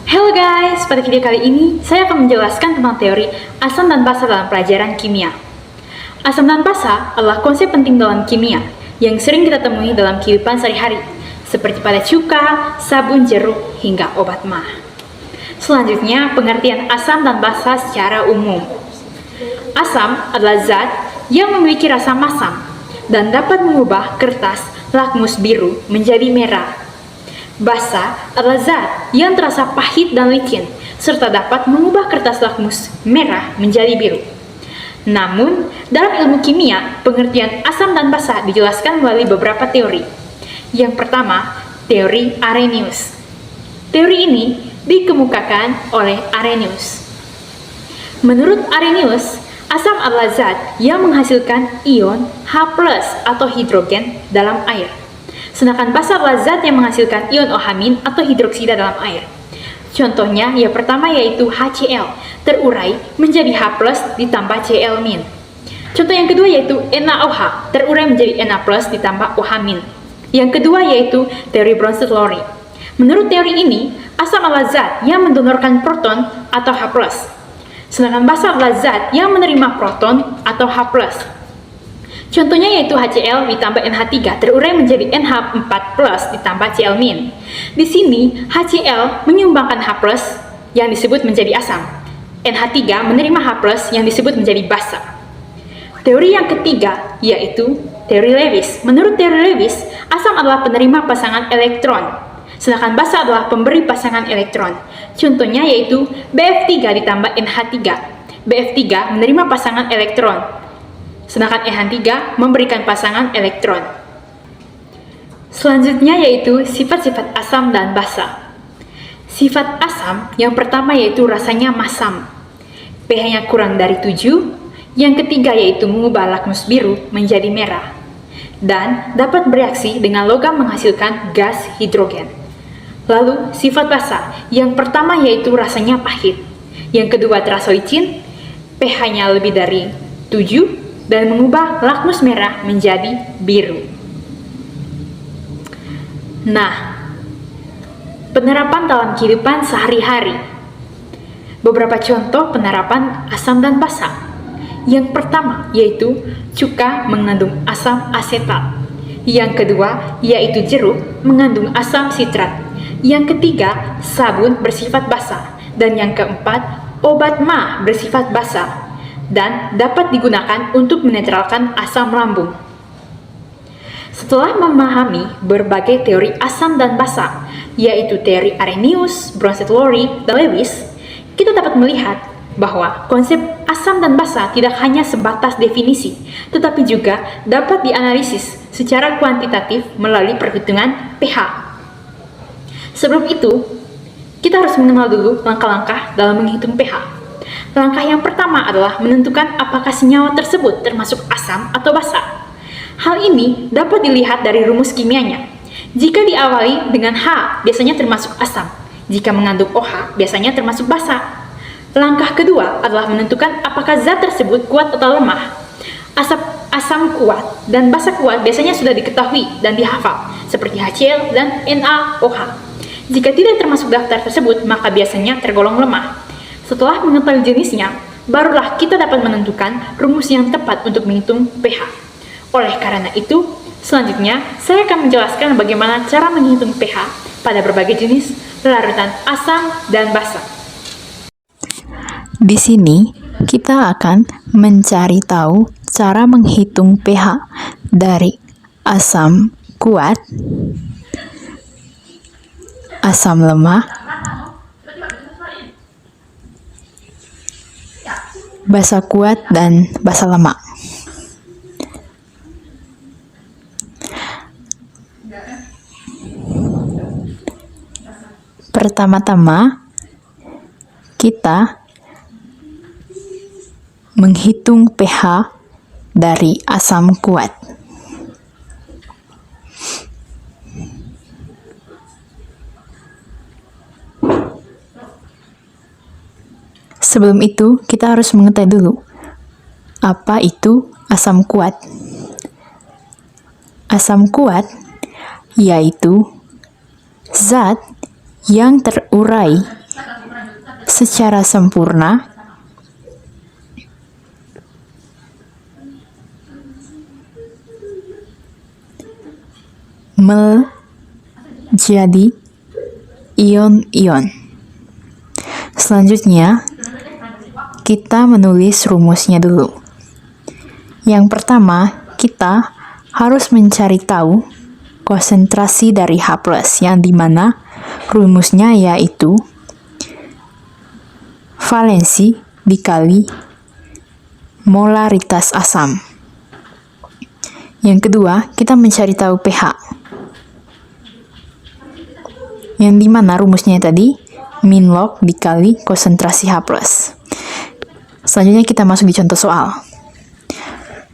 Halo guys, pada video kali ini saya akan menjelaskan tentang teori asam dan basa dalam pelajaran kimia. Asam dan basa adalah konsep penting dalam kimia yang sering kita temui dalam kehidupan sehari-hari, seperti pada cuka, sabun, jeruk, hingga obat mah. Selanjutnya, pengertian asam dan basa secara umum. Asam adalah zat yang memiliki rasa masam dan dapat mengubah kertas lakmus biru menjadi merah. Basa adalah zat yang terasa pahit dan licin, serta dapat mengubah kertas lakmus merah menjadi biru. Namun, dalam ilmu kimia, pengertian asam dan basa dijelaskan melalui beberapa teori. Yang pertama, teori Arrhenius. Teori ini dikemukakan oleh Arrhenius. Menurut Arrhenius, asam adalah zat yang menghasilkan ion H+ atau hidrogen dalam air. Sedangkan basa adalah zat yang menghasilkan ion OH- atau hidroksida dalam air. Contohnya, yang pertama yaitu HCl, terurai menjadi H+ ditambah Cl-. Contoh yang kedua yaitu NaOH, terurai menjadi Na+ ditambah OH-. Yang kedua yaitu teori Bronsted-Lowry. Menurut teori ini, asam adalah zat yang mendonorkan proton atau H+. Sedangkan basa adalah zat yang menerima proton atau H+. Contohnya yaitu HCl ditambah NH3 terurai menjadi NH4+ ditambah Cl-. Di sini HCl menyumbangkan H+ yang disebut menjadi asam. NH3 menerima H+ yang disebut menjadi basa. Teori yang ketiga yaitu teori Lewis. Menurut teori Lewis, asam adalah penerima pasangan elektron, sedangkan basa adalah pemberi pasangan elektron. Contohnya yaitu Bf3 ditambah NH3. Bf3 menerima pasangan elektron, sedangkan NH3 memberikan pasangan elektron. Selanjutnya yaitu sifat-sifat asam dan basa. Sifat asam yang pertama yaitu rasanya masam, pH-nya kurang dari 7. Yang ketiga yaitu mengubah lakmus biru menjadi merah, dan dapat bereaksi dengan logam menghasilkan gas hidrogen. Lalu sifat basa yang pertama yaitu rasanya pahit, yang kedua terasa licin, pH-nya lebih dari 7, dan mengubah lakmus merah menjadi biru. Nah, penerapan dalam kehidupan sehari-hari. Beberapa contoh penerapan asam dan basa. Yang pertama yaitu cuka mengandung asam asetat. Yang kedua yaitu jeruk mengandung asam sitrat. Yang ketiga sabun bersifat basa. Dan yang keempat obat mah bersifat basa dan dapat digunakan untuk menetralkan asam lambung. Setelah memahami berbagai teori asam dan basa, yaitu teori Arrhenius, Bronsted-Lowry, dan Lewis, kita dapat melihat bahwa konsep asam dan basa tidak hanya sebatas definisi, tetapi juga dapat dianalisis secara kuantitatif melalui perhitungan pH. Sebelum itu, kita harus mengenal dulu langkah-langkah dalam menghitung pH. Langkah yang pertama adalah menentukan apakah senyawa tersebut termasuk asam atau basa. Hal ini dapat dilihat dari rumus kimianya. Jika diawali dengan H, biasanya termasuk asam. Jika mengandung OH, biasanya termasuk basa. Langkah kedua adalah menentukan apakah zat tersebut kuat atau lemah. Asam kuat dan basa kuat biasanya sudah diketahui dan dihafal, seperti HCl dan NaOH. Jika tidak termasuk daftar tersebut, maka biasanya tergolong lemah. Setelah mengetahui jenisnya, barulah kita dapat menentukan rumus yang tepat untuk menghitung pH. Oleh karena itu, selanjutnya saya akan menjelaskan bagaimana cara menghitung pH pada berbagai jenis larutan asam dan basa. Di sini kita akan mencari tahu cara menghitung pH dari asam kuat, asam lemah, basa kuat dan basa lemah. Pertama-tama, kita menghitung pH dari asam kuat. Sebelum itu, kita harus mengetahui dulu apa itu asam kuat. Asam kuat yaitu zat yang terurai secara sempurna menjadi ion-ion. Selanjutnya, kita menulis rumusnya dulu. Yang pertama, kita harus mencari tahu konsentrasi dari H+, yang dimana rumusnya yaitu valensi dikali molaritas asam. Yang kedua, kita mencari tahu pH, yang dimana rumusnya tadi min log dikali konsentrasi H+. Selanjutnya kita masuk di contoh soal.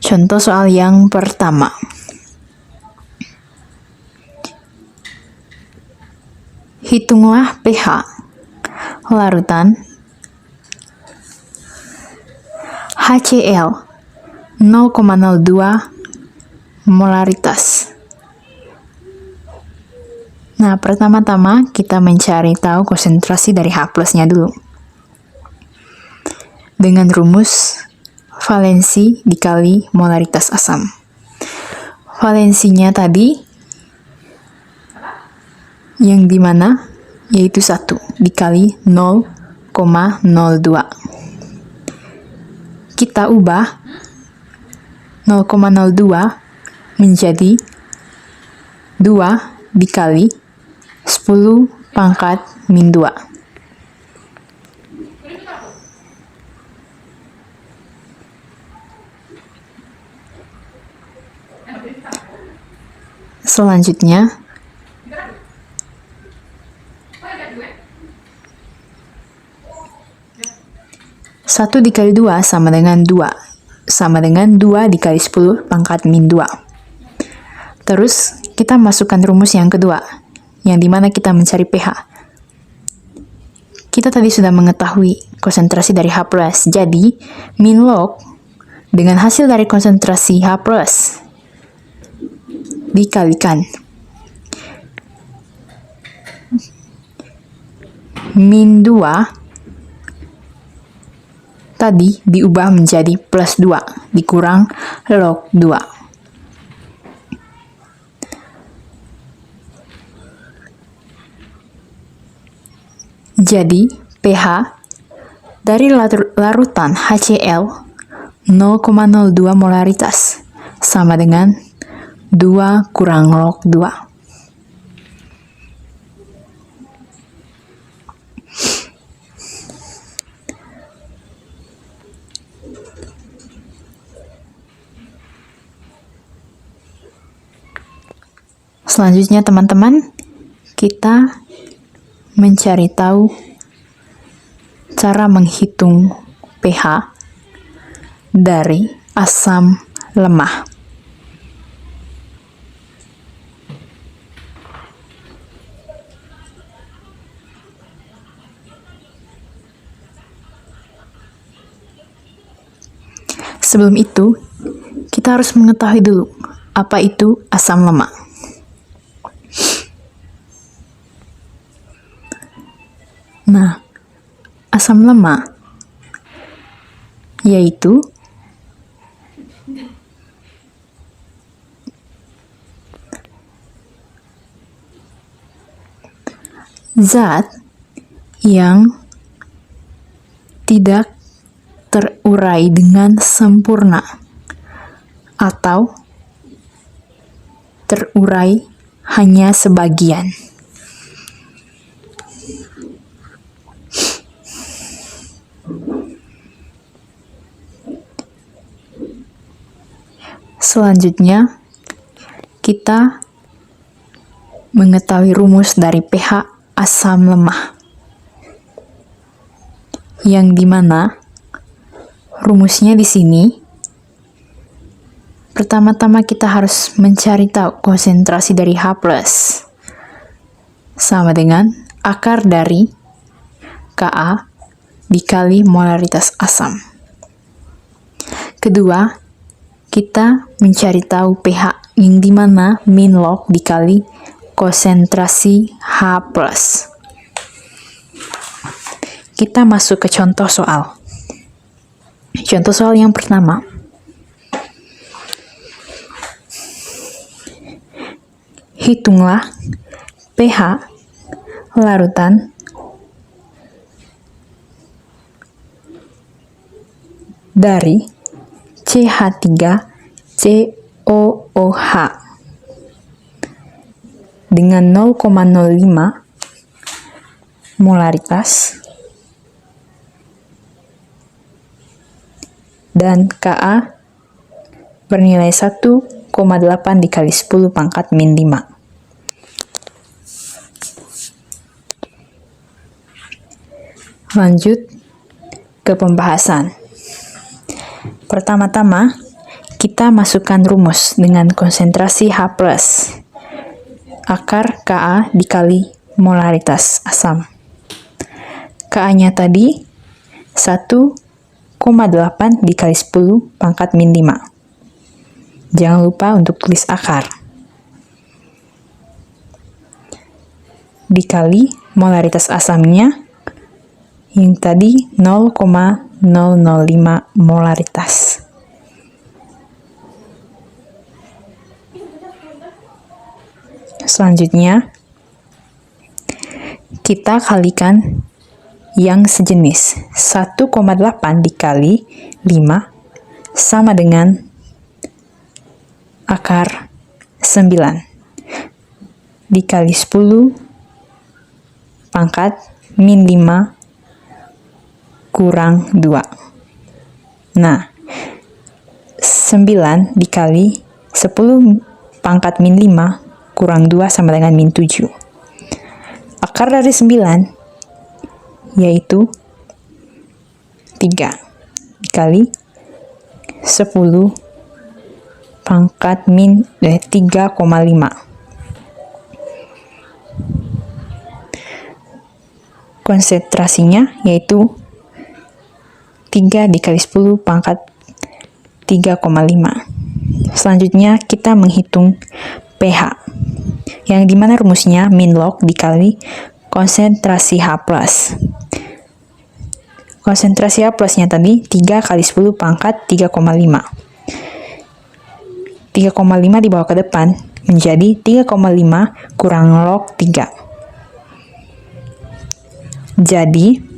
Contoh soal yang pertama. Hitunglah pH larutan HCl 0,02 molaritas. Nah, pertama-tama kita mencari tahu konsentrasi dari H+-nya dulu. Dengan rumus valensi dikali molaritas asam. Valensinya tadi yang dimana yaitu 1 dikali 0,02. Kita ubah 0,02 menjadi 2 dikali 10 pangkat min 2. Selanjutnya, 1 dikali 2 sama dengan 2. Sama dengan 2 dikali 10 pangkat min 2. Terus, kita masukkan rumus yang kedua, yang dimana kita mencari pH. Kita tadi sudah mengetahui konsentrasi dari H+, jadi min log dengan hasil dari konsentrasi H+, dikalikan min 2 tadi diubah menjadi plus 2 dikurang log 2. Jadi pH dari larutan HCl 0,02 molaritas sama dengan 2 kurang log 2. Selanjutnya teman-teman, kita mencari tahu cara menghitung pH dari asam lemah. Sebelum itu, kita harus mengetahui dulu apa itu asam lemak. Nah, asam lemak yaitu zat yang tidak terurai dengan sempurna atau terurai hanya sebagian. Selanjutnya, kita mengetahui rumus dari pH asam lemah, yang dimana rumusnya di sini. Pertama-tama kita harus mencari tahu konsentrasi dari H+, sama dengan akar dari Ka dikali molaritas asam. Kedua, kita mencari tahu pH, yang dimana min log dikali konsentrasi H+. Kita masuk ke contoh soal. Contoh soal yang pertama. Hitunglah pH larutan dari CH3COOH dengan 0,05 molaritas dan Ka bernilai 1,8 dikali 10 pangkat min 5. Lanjut ke pembahasan. Pertama-tama, kita masukkan rumus dengan konsentrasi H+, akar Ka dikali molaritas asam. Ka-nya tadi 1,8 dikali 10 pangkat min 5. Jangan lupa untuk tulis akar. Dikali molaritas asamnya yang tadi 0,005 molaritas. Selanjutnya, kita kalikan yang sejenis. 1,8 dikali 5 sama dengan akar 9 dikali 10 pangkat min 5 kurang 2. Nah, 9 dikali 10 pangkat min 5 kurang 2 sama dengan min 7. Akar dari 9 yaitu 3 dikali 10 pangkat min 3,5. Konsentrasinya yaitu 3 dikali 10 pangkat 3,5. Selanjutnya kita menghitung pH, yang dimana rumusnya min log dikali konsentrasi H+. Konsentrasi H+-nya tadi 3 kali 10 pangkat 3,5. 3,5 dibawa ke depan menjadi 3,5 kurang log 3. Jadi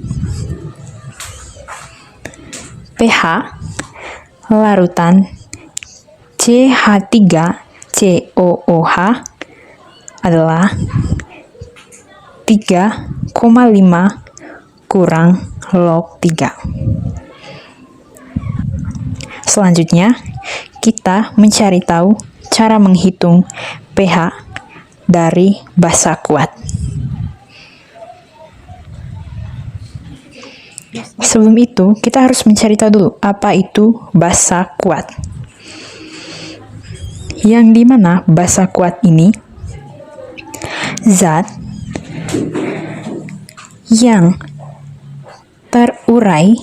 pH larutan CH3COOH adalah 3,5 kurang log 3. Selanjutnya, kita mencari tahu cara menghitung pH dari basa kuat. Sebelum itu, kita harus mencari tahu dulu apa itu basa kuat. Yang dimana basa kuat ini zat yang terurai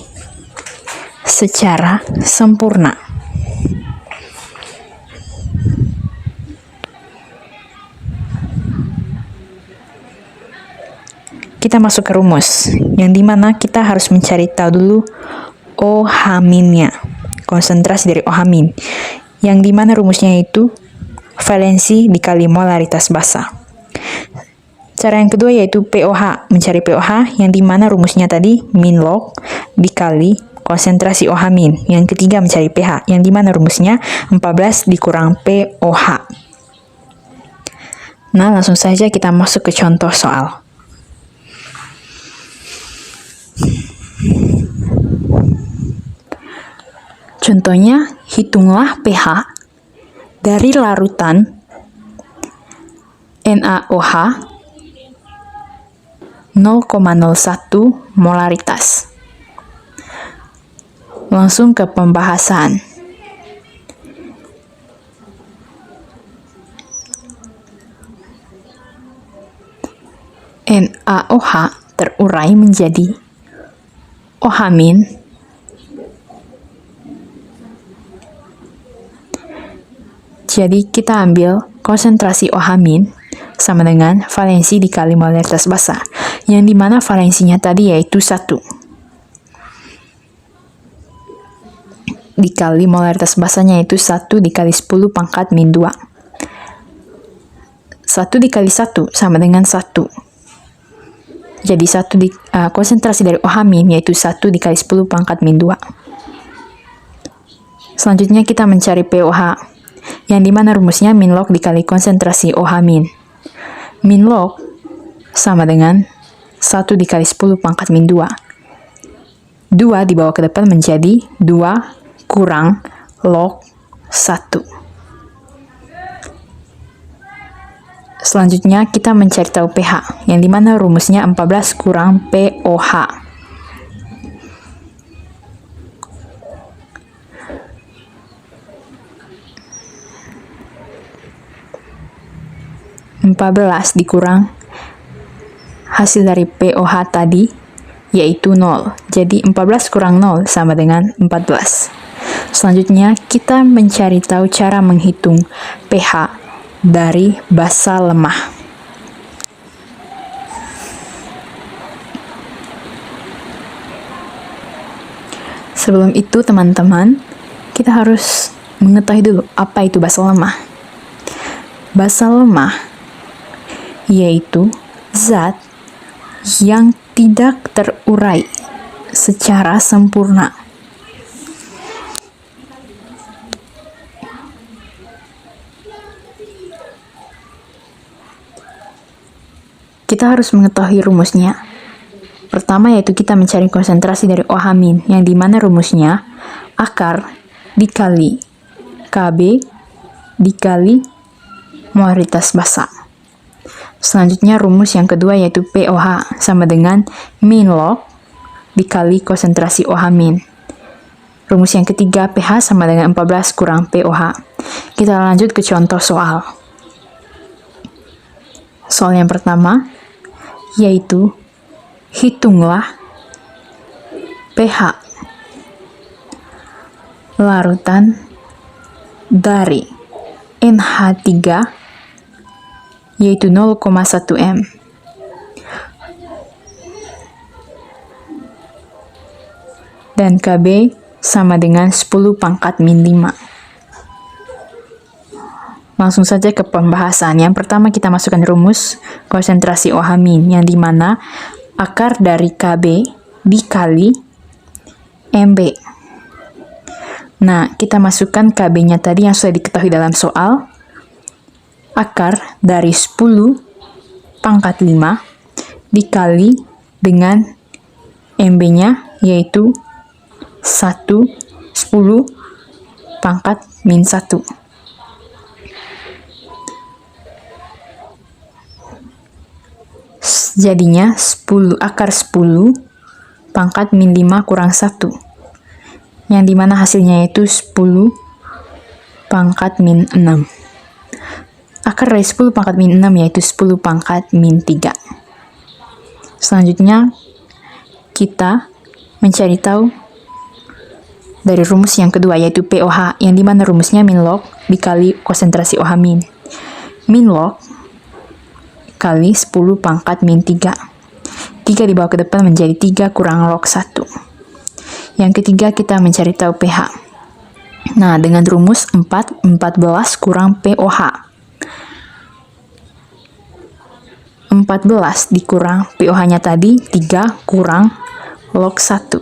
secara sempurna. Kita masuk ke rumus, yang dimana kita harus mencari tahu dulu OH-nya, konsentrasi dari OH-, yang dimana rumusnya itu valensi dikali molaritas basa. Cara yang kedua yaitu POH, mencari POH, yang dimana rumusnya tadi min log dikali konsentrasi OH-. Yang ketiga mencari pH, yang dimana rumusnya 14 dikurang POH. Nah, langsung saja kita masuk ke contoh soal. Contohnya, hitunglah pH dari larutan NaOH 0,01 molaritas. Langsung ke pembahasan. NaOH terurai menjadi OH-. Jadi kita ambil konsentrasi OH- sama dengan valensi dikali molaritas basa, yang dimana valensinya tadi yaitu 1. Dikali molaritas basanya yaitu 1 dikali 10 pangkat min 2. 1 dikali 1 sama dengan 1. Jadi konsentrasi dari OH- yaitu 1 dikali 10 pangkat min 2. Selanjutnya kita mencari pOH, yang dimana rumusnya min log dikali konsentrasi OH-. Min log sama dengan 1 dikali 10 pangkat min 2. 2 dibawa ke depan menjadi 2 kurang log 1. Selanjutnya kita mencari tahu pH, yang dimana rumusnya 14 kurang pOH. 14 dikurang hasil dari pOH tadi, yaitu 0. Jadi 14 kurang 0 sama dengan 14. Selanjutnya, kita mencari tahu cara menghitung pH dari basa lemah. Sebelum itu, teman-teman, kita harus mengetahui dulu apa itu basa lemah. Basa lemah yaitu zat yang tidak terurai secara sempurna. Kita harus mengetahui rumusnya. Pertama yaitu kita mencari konsentrasi dari OH-, yang dimana rumusnya akar dikali Kb dikali molaritas basa. Selanjutnya rumus yang kedua yaitu pOH sama dengan min log dikali konsentrasi OH-. Rumus yang ketiga pH sama dengan 14 kurang pOH. Kita lanjut ke contoh soal. Soal yang pertama yaitu hitunglah pH larutan dari NH3 yaitu 0,1 m. Dan Kb sama dengan 10 pangkat min 5. Langsung saja ke pembahasan. Yang pertama kita masukkan rumus konsentrasi OH-, yang dimana akar dari Kb dikali Mb. Nah, kita masukkan Kb-nya tadi yang sudah diketahui dalam soal. Akar dari 10 pangkat 5 dikali dengan MB-nya yaitu 10 pangkat min 1. Jadinya akar 10 pangkat min 5 kurang 1. Yang dimana hasilnya yaitu 10 pangkat min 6. Akar dari 10 pangkat min 6 yaitu 10 pangkat min 3. Selanjutnya, kita mencari tahu dari rumus yang kedua yaitu pOH, yang dimana rumusnya min log dikali konsentrasi OH-. Min log kali 10 pangkat min 3. 3 dibawa ke depan menjadi 3 kurang log 1. Yang ketiga, kita mencari tahu pH. Nah, dengan rumus 14 kurang pOH. 14 dikurang pOH-nya tadi 3 kurang log 1,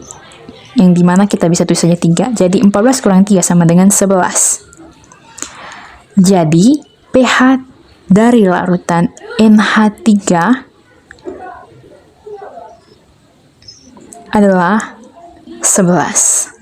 yang dimana kita bisa tulis saja 3. Jadi 14 kurang 3 sama dengan 11. Jadi pH dari larutan NH3 adalah 11.